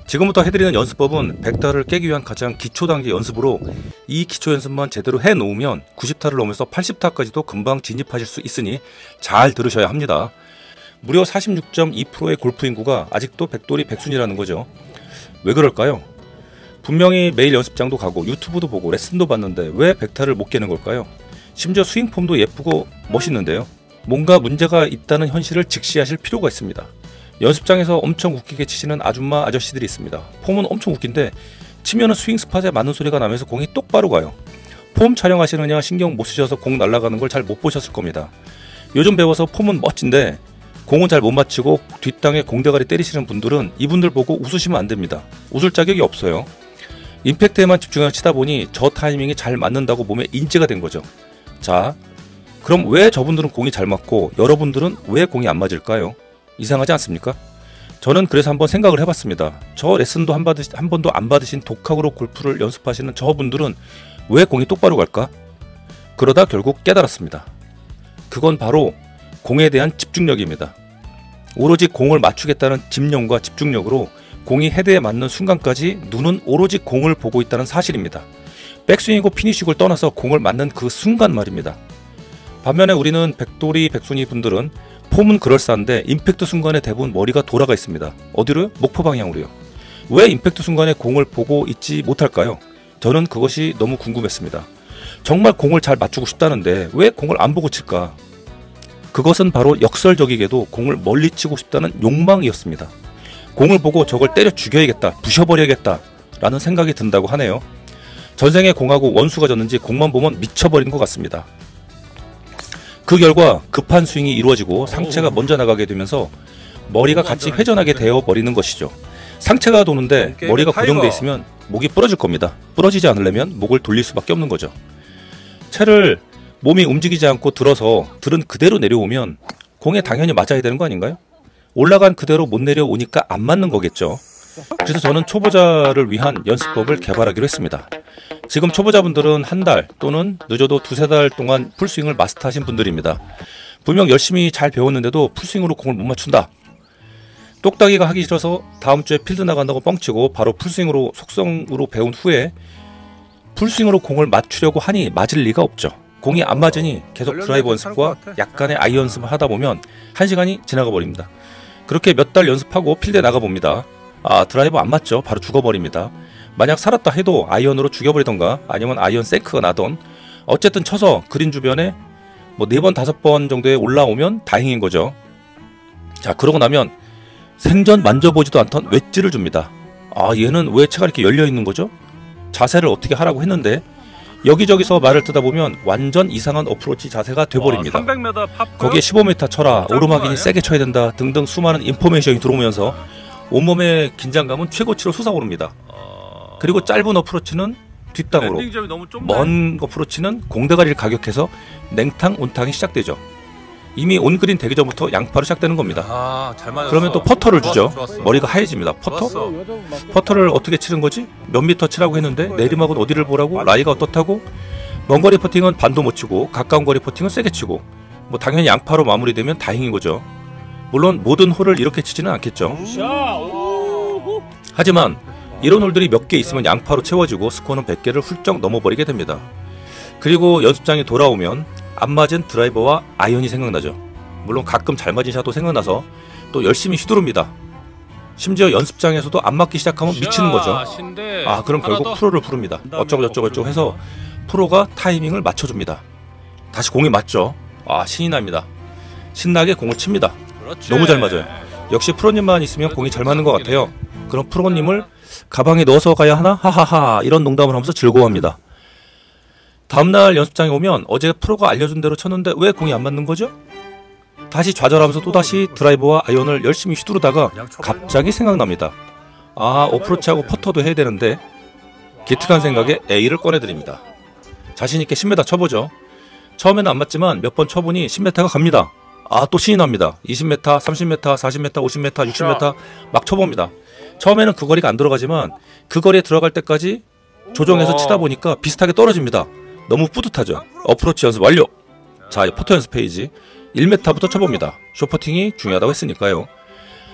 지금부터 해드리는 연습법은 100타를 깨기 위한 가장 기초 단계 연습으로 이 기초 연습만 제대로 해놓으면 90타를 넘어서 80타까지도 금방 진입하실 수 있으니 잘 들으셔야 합니다. 무려 46.2%의 골프 인구가 아직도 백돌이 백순이라는 거죠. 왜 그럴까요? 분명히 매일 연습장도 가고 유튜브도 보고 레슨도 받는데 왜 100타를 못 깨는 걸까요? 심지어 스윙폼도 예쁘고 멋있는데요. 뭔가 문제가 있다는 현실을 직시하실 필요가 있습니다. 연습장에서 엄청 웃기게 치시는 아줌마 아저씨들이 있습니다. 폼은 엄청 웃긴데 치면은 스윙 스팟에 맞는 소리가 나면서 공이 똑바로 가요. 폼 촬영하시느냐 신경 못 쓰셔서 공 날아가는 걸 잘 못 보셨을 겁니다. 요즘 배워서 폼은 멋진데 공은 잘 못 맞히고 뒷땅에 공대가리 때리시는 분들은 이분들 보고 웃으시면 안 됩니다. 웃을 자격이 없어요. 임팩트에만 집중해서 치다 보니 저 타이밍이 잘 맞는다고 몸에 인지가 된 거죠. 자, 그럼 왜 저분들은 공이 잘 맞고 여러분들은 왜 공이 안 맞을까요? 이상하지 않습니까? 저는 그래서 한번 생각을 해봤습니다. 저 레슨도 한 번도 안 받으신 독학으로 골프를 연습하시는 저분들은 왜 공이 똑바로 갈까? 그러다 결국 깨달았습니다. 그건 바로 공에 대한 집중력입니다. 오로지 공을 맞추겠다는 집념과 집중력으로 공이 헤드에 맞는 순간까지 눈은 오로지 공을 보고 있다는 사실입니다. 백스윙이고 피니쉬를 떠나서 공을 맞는 그 순간 말입니다. 반면에 우리는 백돌이 백순이 분들은 폼은 그럴싸한데 임팩트 순간에 대부분 머리가 돌아가 있습니다. 어디로요? 목표 방향으로요. 왜 임팩트 순간에 공을 보고 있지 못할까요? 저는 그것이 너무 궁금했습니다. 정말 공을 잘 맞추고 싶다는데 왜 공을 안 보고 칠까? 그것은 바로 역설적이게도 공을 멀리 치고 싶다는 욕망이었습니다. 공을 보고 저걸 때려 죽여야겠다, 부셔버려야겠다 라는 생각이 든다고 하네요. 전생에 공하고 원수가 졌는지 공만 보면 미쳐버리는 것 같습니다. 그 결과 급한 스윙이 이루어지고 상체가 먼저 나가게 되면서 머리가 같이 회전하게 되어버리는 것이죠. 상체가 도는데 머리가 고정되어 있으면 목이 부러질 겁니다. 부러지지 않으려면 목을 돌릴 수밖에 없는 거죠. 채를 몸이 움직이지 않고 들어서 들은 그대로 내려오면 공에 당연히 맞아야 되는 거 아닌가요? 올라간 그대로 못 내려오니까 안 맞는 거겠죠. 그래서 저는 초보자를 위한 연습법을 개발하기로 했습니다. 지금 초보자분들은 한 달 또는 늦어도 두세 달 동안 풀스윙을 마스터하신 분들입니다. 분명 열심히 잘 배웠는데도 풀스윙으로 공을 못 맞춘다. 똑딱이가 하기 싫어서 다음 주에 필드 나간다고 뻥치고 바로 풀스윙으로 속성으로 배운 후에 풀스윙으로 공을 맞추려고 하니 맞을 리가 없죠. 공이 안 맞으니 계속 드라이버 연습과 약간의 아이언 연습을 하다 보면 1시간이 지나가 버립니다. 그렇게 몇 달 연습하고 필드에 나가봅니다. 아, 드라이버 안 맞죠? 바로 죽어버립니다. 만약 살았다 해도 아이언으로 죽여버리던가 아니면 아이언 생크가 나던 어쨌든 쳐서 그린 주변에 뭐 4번 5번 정도에 올라오면 다행인 거죠. 자, 그러고 나면 생전 만져보지도 않던 웨지를 줍니다. 아, 얘는 왜 채가 이렇게 열려있는 거죠? 자세를 어떻게 하라고 했는데 여기저기서 말을 듣다 보면 완전 이상한 어프로치 자세가 돼버립니다. 거기에 15m 쳐라, 오르막이니 세게 쳐야 된다 등등 수많은 인포메이션이 들어오면서 온몸의 긴장감은 최고치로 솟아오릅니다. 그리고 짧은 어프로치는 뒷땅으로, 먼 어프로치는 공대가리를 가격해서 냉탕, 온탕이 시작되죠. 이미 온그린 되기 전부터 양파로 시작되는 겁니다. 그러면 또 퍼터를 주죠. 머리가 하얘집니다. 퍼터? 퍼터를 어떻게 치는 거지? 몇 미터 치라고 했는데 내리막은 어디를 보라고? 라이가 어떻다고? 먼 거리 퍼팅은 반도 못 치고 가까운 거리 퍼팅은 세게 치고 뭐 당연히 양파로 마무리되면 다행인 거죠. 물론 모든 홀을 이렇게 치지는 않겠죠. 하지만 이런 홀들이 몇 개 있으면 양파로 채워지고 스코어는 100개를 훌쩍 넘어버리게 됩니다. 그리고 연습장에 돌아오면 안 맞은 드라이버와 아이언이 생각나죠. 물론 가끔 잘 맞은 샷도 생각나서 또 열심히 휘두릅니다. 심지어 연습장에서도 안 맞기 시작하면 미치는 거죠. 아, 그럼 결국 프로를 부릅니다. 어쩌고 저쩌고 해서 프로가 타이밍을 맞춰줍니다. 다시 공이 맞죠. 아, 신이 납니다. 신나게 공을 칩니다. 너무 잘 맞아요. 역시 프로님만 있으면 공이 잘 맞는 것 같아요. 그럼 프로님을 가방에 넣어서 가야 하나? 하하하, 이런 농담을 하면서 즐거워합니다. 다음날 연습장에 오면 어제 프로가 알려준 대로 쳤는데 왜 공이 안 맞는 거죠? 다시 좌절하면서 또다시 드라이버와 아이언을 열심히 휘두르다가 갑자기 생각납니다. 아, 어프로치하고 퍼터도 해야 되는데 기특한 생각에 A를 꺼내드립니다. 자신있게 10m 쳐보죠. 처음에는 안 맞지만 몇 번 쳐보니 10m가 갑니다. 아, 또 신이 납니다. 20m, 30m, 40m, 50m, 60m 막 쳐봅니다. 처음에는 그 거리가 안 들어가지만 그 거리에 들어갈 때까지 조정해서 치다 보니까 비슷하게 떨어집니다. 너무 뿌듯하죠. 어프로치 연습 완료. 자, 퍼터 연습 페이지 1m부터 쳐봅니다. 숏퍼팅이 중요하다고 했으니까요.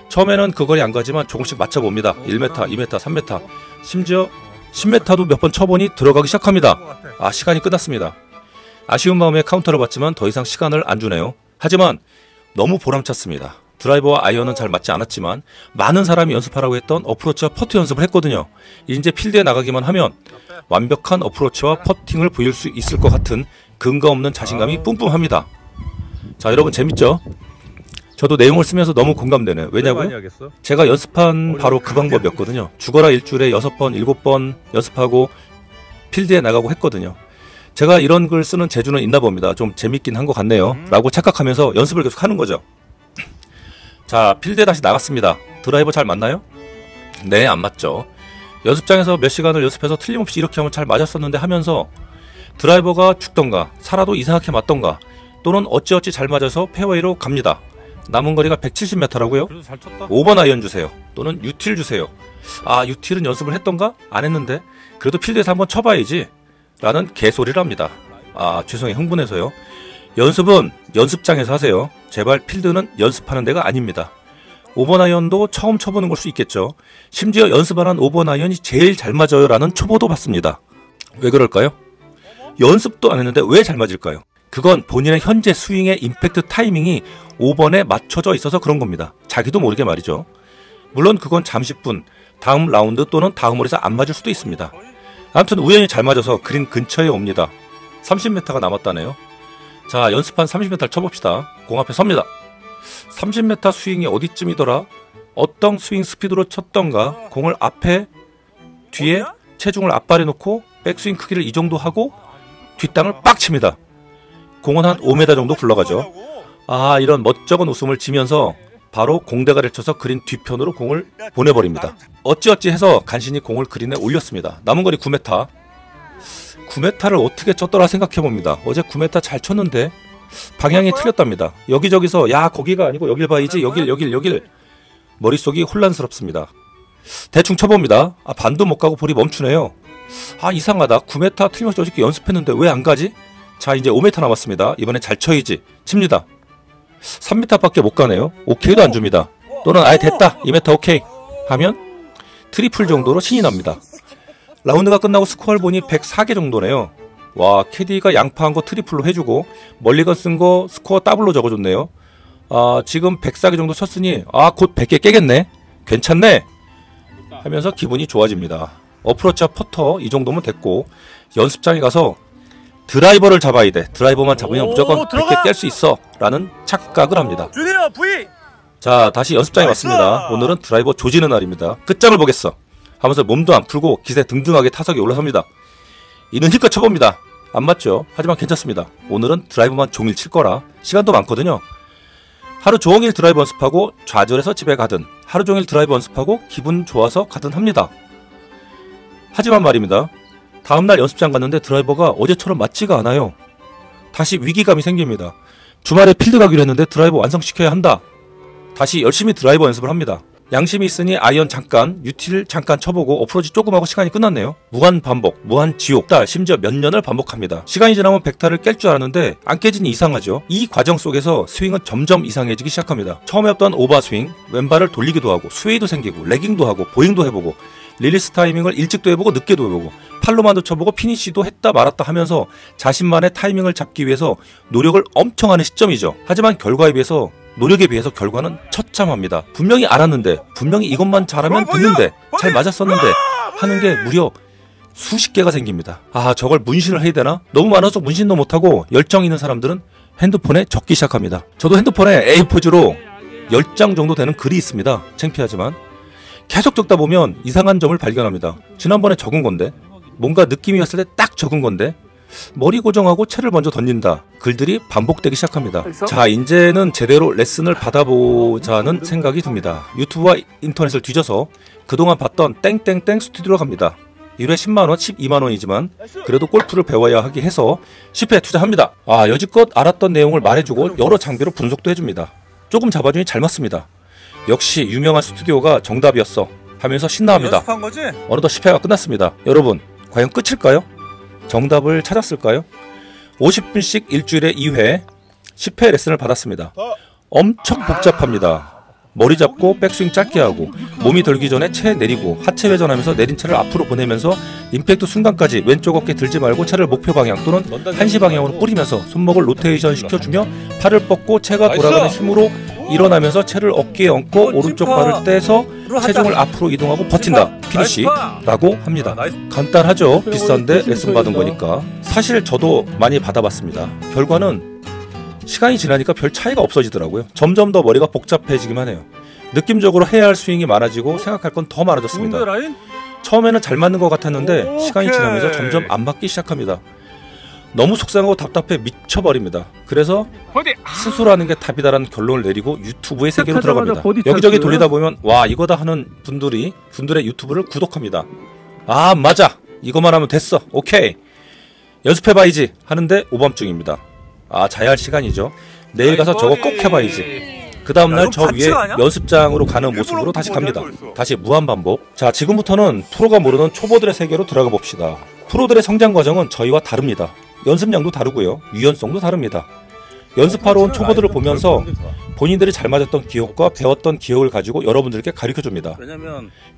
처음에는 그 거리 안 가지만 조금씩 맞춰봅니다. 1m, 2m, 3m, 심지어 10m도 몇 번 쳐보니 들어가기 시작합니다. 아, 시간이 끝났습니다. 아쉬운 마음에 카운터를 받지만 더 이상 시간을 안 주네요. 하지만 너무 보람찼습니다. 드라이버와 아이언은 잘 맞지 않았지만 많은 사람이 연습하라고 했던 어프로치와 퍼트 연습을 했거든요. 이제 필드에 나가기만 하면 완벽한 어프로치와 퍼팅을 보일 수 있을 것 같은 근거 없는 자신감이 뿜뿜합니다. 자, 여러분 재밌죠? 저도 내용을 쓰면서 너무 공감되네요. 왜냐고요? 제가 연습한 바로 그 방법이었거든요. 죽어라 일주일에 6번, 7번 연습하고 필드에 나가고 했거든요. 제가 이런 글 쓰는 재주는 있나 봅니다. 좀 재밌긴 한 것 같네요. 라고 착각하면서 연습을 계속 하는 거죠. 자, 필드에 다시 나갔습니다. 드라이버 잘 맞나요? 네, 안 맞죠. 연습장에서 몇 시간을 연습해서 틀림없이 이렇게 하면 잘 맞았었는데 하면서 드라이버가 죽던가 살아도 이상하게 맞던가 또는 어찌어찌 잘 맞아서 페어웨이로 갑니다. 남은 거리가 170m라고요? 5번 아이언 주세요. 또는 유틸 주세요. 아, 유틸은 연습을 했던가? 안 했는데 그래도 필드에서 한번 쳐봐야지 라는 개소리를 합니다. 아, 죄송해요. 흥분해서요. 연습은 연습장에서 하세요. 제발 필드는 연습하는 데가 아닙니다. 5번 아이언도 처음 쳐보는 걸 수 있겠죠. 심지어 연습 안 한 5번 아이언이 제일 잘 맞아요 라는 초보도 봤습니다. 왜 그럴까요? 연습도 안 했는데 왜 잘 맞을까요? 그건 본인의 현재 스윙의 임팩트 타이밍이 5번에 맞춰져 있어서 그런 겁니다. 자기도 모르게 말이죠. 물론 그건 잠시뿐 다음 라운드 또는 다음 홀에서 안 맞을 수도 있습니다. 아무튼 우연히 잘 맞아서 그린 근처에 옵니다. 30m가 남았다네요. 자, 연습한 30m를 쳐봅시다. 공 앞에 섭니다. 30m 스윙이 어디쯤이더라? 어떤 스윙 스피드로 쳤던가 공을 앞에 뒤에 체중을 앞발에 놓고 백스윙 크기를 이 정도 하고 뒷땅을 빡 칩니다. 공은 한 5m 정도 굴러가죠. 아, 이런 멋쩍은 웃음을 지면서 바로 공대가를 쳐서 그린 뒤편으로 공을 보내버립니다. 어찌어찌 해서 간신히 공을 그린에 올렸습니다. 남은 거리 9m. 9m를 어떻게 쳤더라 생각해봅니다. 어제 9m 잘 쳤는데 방향이 틀렸답니다. 여기저기서 야, 거기가 아니고 여길 봐야지, 여길 머릿속이 혼란스럽습니다. 대충 쳐봅니다. 아, 반도 못 가고 볼이 멈추네요. 아, 이상하다. 9m 틀림없이 어저께 연습했는데 왜 안 가지? 자, 이제 5m 남았습니다. 이번엔 잘 쳐야지. 칩니다. 3m 밖에 못 가네요. 오케이도 안 줍니다. 또는 아예 됐다. 2m 오케이 하면 트리플 정도로 신이 납니다. 라운드가 끝나고 스코어를 보니 104개 정도네요. 와, 캐디가 양파한 거 트리플로 해주고 멀리건 쓴 거 스코어 더블로 적어줬네요. 아, 지금 104개 정도 쳤으니 아, 곧 100개 깨겠네. 괜찮네 하면서 기분이 좋아집니다. 어프로치와 퍼터 이 정도면 됐고 연습장에 가서 드라이버를 잡아야 돼. 드라이버만 잡으면 무조건 100개 깰 수 있어 라는 착각을 합니다. 주네요 V. 자, 다시 연습장에 왔습니다. 오늘은 드라이버 조지는 날입니다. 끝장을 보겠어 하면서 몸도 안 풀고 기세 등등하게 타석에 올라섭니다. 이는 힘껏 쳐봅니다. 안 맞죠? 하지만 괜찮습니다. 오늘은 드라이버만 종일 칠 거라 시간도 많거든요. 하루 종일 드라이버 연습하고 좌절해서 집에 가든 하루 종일 드라이버 연습하고 기분 좋아서 가든 합니다. 하지만 말입니다. 다음날 연습장 갔는데 드라이버가 어제처럼 맞지가 않아요. 다시 위기감이 생깁니다. 주말에 필드 가기로 했는데 드라이버 완성시켜야 한다. 다시 열심히 드라이버 연습을 합니다. 양심이 있으니 아이언 잠깐, 유틸 잠깐 쳐보고 어프로치 조금 하고 시간이 끝났네요. 무한 반복, 무한 지옥, 달, 심지어 몇 년을 반복합니다. 시간이 지나면 100타를 깰 줄 알았는데 안 깨지니 이상하죠. 이 과정 속에서 스윙은 점점 이상해지기 시작합니다. 처음에 했던 오버스윙, 왼발을 돌리기도 하고 스웨이도 생기고 레깅도 하고 보잉도 해보고 릴리스 타이밍을 일찍도 해보고 늦게도 해보고 팔로만도 쳐보고 피니쉬도 했다 말았다 하면서 자신만의 타이밍을 잡기 위해서 노력을 엄청 하는 시점이죠. 하지만 결과에 비해서 노력에 비해서 결과는 처참합니다. 분명히 알았는데 분명히 이것만 잘하면 됐는데 잘 맞았었는데 하는 게 무려 수십 개가 생깁니다. 아, 저걸 문신을 해야 되나? 너무 많아서 문신도 못하고 열정 있는 사람들은 핸드폰에 적기 시작합니다. 저도 핸드폰에 A4지로 10장 정도 되는 글이 있습니다. 창피하지만 계속 적다 보면 이상한 점을 발견합니다. 지난번에 적은 건데 뭔가 느낌이 왔을 때 딱 적은 건데 머리 고정하고 채를 먼저 던진다. 글들이 반복되기 시작합니다. 자, 이제는 제대로 레슨을 받아보자는 생각이 듭니다. 유튜브와 인터넷을 뒤져서 그동안 봤던 땡땡땡 스튜디오로 갑니다. 1회 10만원, 12만원이지만 그래도 골프를 배워야 하기 해서 10회 투자합니다. 아, 여지껏 알았던 내용을 말해주고 여러 장비로 분석도 해줍니다. 조금 잡아주니 잘 맞습니다. 역시 유명한 스튜디오가 정답이었어 하면서 신나합니다. 어느덧 10회가 끝났습니다. 여러분, 과연 끝일까요? 정답을 찾았을까요? 50분씩 일주일에 2회 10회 레슨을 받았습니다. 엄청 복잡합니다. 머리 잡고 백스윙 짧게 하고 몸이 들기 전에 채 내리고 하체 회전하면서 내린 채를 앞으로 보내면서 임팩트 순간까지 왼쪽 어깨 들지 말고 채를 목표 방향 또는 한시 방향으로 뿌리면서 손목을 로테이션 시켜주며 팔을 뻗고 채가 돌아가는 힘으로 일어나면서 채를 어깨에 얹고 오른쪽 발을 떼서 체중을 앞으로 이동하고 버틴다. 피니쉬라고 합니다. 간단하죠? 비싼데 레슨 받은 거니까. 사실 저도 많이 받아봤습니다. 결과는 시간이 지나니까 별 차이가 없어지더라고요. 점점 더 머리가 복잡해지기만 해요. 느낌적으로 해야 할 스윙이 많아지고 생각할 건 더 많아졌습니다. 처음에는 잘 맞는 것 같았는데 시간이 지나면서 점점 안 맞기 시작합니다. 너무 속상하고 답답해 미쳐버립니다. 그래서 스스로하는 게 답이다라는 결론을 내리고 유튜브의 세계로 들어갑니다. 여기저기 돌리다 보면 와 이거다 하는 분들의 유튜브를 구독합니다. 아 맞아 이거만 하면 됐어 오케이 연습해봐야지 하는데 오밤중입니다. 아 자야 할 시간이죠. 내일 가서 저거 꼭 해봐야지. 그 다음날 저 위에 연습장으로 가는 모습으로 다시 갑니다. 다시 무한반복. 자 지금부터는 프로가 모르는 초보들의 세계로 들어가 봅시다. 프로들의 성장 과정은 저희와 다릅니다. 연습량도 다르고요. 유연성도 다릅니다. 연습하러 온 초보들을 보면서 본인들이 잘 맞았던 기억과 배웠던 기억을 가지고 여러분들께 가르쳐줍니다.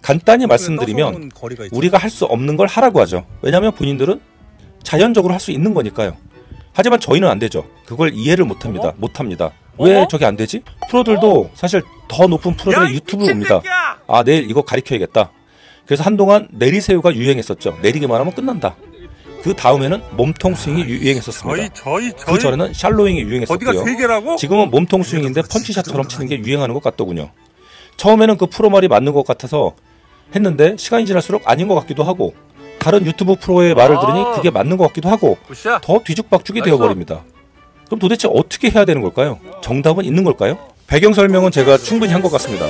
간단히 말씀드리면 우리가 할 수 없는 걸 하라고 하죠. 왜냐하면 본인들은 자연적으로 할 수 있는 거니까요. 하지만 저희는 안 되죠. 그걸 이해를 못합니다. 왜 저게 안 되지? 프로들도 사실 더 높은 프로들의 유튜브를 봅니다. 아 내일 이거 가르쳐야겠다. 그래서 한동안 내리세우가 유행했었죠. 내리기만 하면 끝난다. 그 다음에는 몸통 스윙이 유행했었습니다. 그 전에는 샬로잉이 유행했었고요. 지금은 몸통 스윙인데 펀치샷처럼 치는 게 유행하는 것 같더군요. 처음에는 그 프로 말이 맞는 것 같아서 했는데 시간이 지날수록 아닌 것 같기도 하고 다른 유튜브 프로의 말을 들으니 그게 맞는 것 같기도 하고 더 뒤죽박죽이 되어버립니다. 그럼 도대체 어떻게 해야 되는 걸까요? 정답은 있는 걸까요? 배경 설명은 제가 충분히 한 것 같습니다.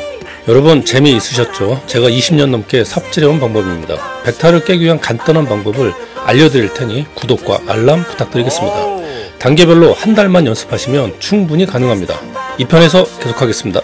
여러분 재미있으셨죠? 제가 20년 넘게 삽질해온 방법입니다. 백타를 깨기 위한 간단한 방법을 알려드릴 테니 구독과 알람 부탁드리겠습니다. 단계별로 한 달만 연습하시면 충분히 가능합니다. 2편에서 계속하겠습니다.